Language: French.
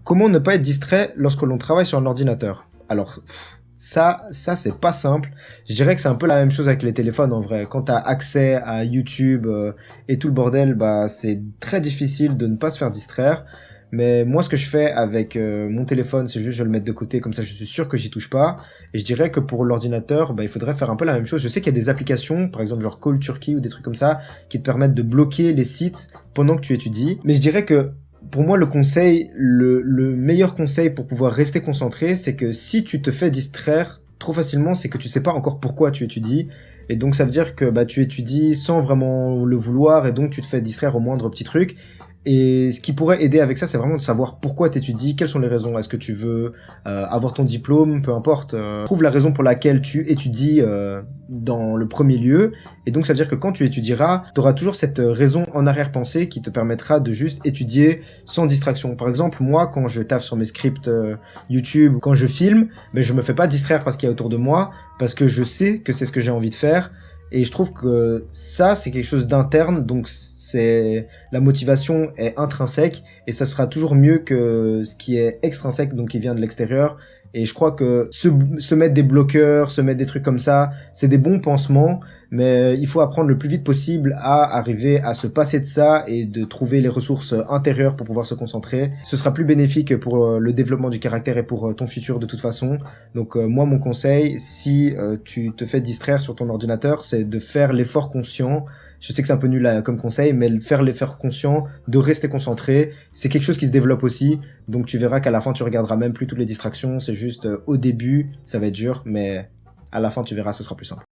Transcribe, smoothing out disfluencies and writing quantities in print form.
Comment ne pas être distrait lorsque l'on travaille sur un ordinateur? Alors, ça c'est pas simple. Je dirais que c'est un peu la même chose avec les téléphones en vrai. Quand t'as accès à YouTube et tout le bordel, bah c'est très difficile de ne pas se faire distraire. Mais moi, ce que je fais avec mon téléphone, c'est juste je le mets de côté, comme ça je suis sûr que j'y touche pas. Et je dirais que pour l'ordinateur, bah, il faudrait faire un peu la même chose. Je sais qu'il y a des applications, par exemple genre Call Turkey ou des trucs comme ça, qui te permettent de bloquer les sites pendant que tu étudies. Mais je dirais que pour moi, le meilleur conseil pour pouvoir rester concentré, c'est que si tu te fais distraire trop facilement, c'est que tu sais pas encore pourquoi tu étudies. Et donc, ça veut dire que bah, tu étudies sans vraiment le vouloir et donc tu te fais distraire au moindre petit truc. Et ce qui pourrait aider avec ça, c'est vraiment de savoir pourquoi tu étudies, quelles sont les raisons. Est-ce que tu veux avoir ton diplôme, peu importe. Trouve la raison pour laquelle tu étudies dans le premier lieu. Et donc ça veut dire que quand tu étudieras, tu auras toujours cette raison en arrière-pensée qui te permettra de juste étudier sans distraction. Par exemple, moi, quand je taffe sur mes scripts YouTube, quand je filme, ben, je me fais pas distraire parce qu'il y a autour de moi, parce que je sais que c'est ce que j'ai envie de faire. Et je trouve que ça, c'est quelque chose d'interne, donc c'est la motivation est intrinsèque et ça sera toujours mieux que ce qui est extrinsèque, donc qui vient de l'extérieur. Et je crois que se mettre des bloqueurs, se mettre des trucs comme ça, c'est des bons pansements, mais il faut apprendre le plus vite possible à arriver à se passer de ça et de trouver les ressources intérieures pour pouvoir se concentrer. Ce sera plus bénéfique pour le développement du caractère et pour ton futur de toute façon. Donc moi, mon conseil, si tu te fais distraire sur ton ordinateur, c'est de faire l'effort conscient. Je sais que c'est un peu nul comme conseil, mais faire l'effort conscient de rester concentré, c'est quelque chose qui se développe aussi. Donc tu verras qu'à la fin, tu regarderas même plus toutes les distractions. C'est juste au début, ça va être dur, mais à la fin, tu verras, ce sera plus simple.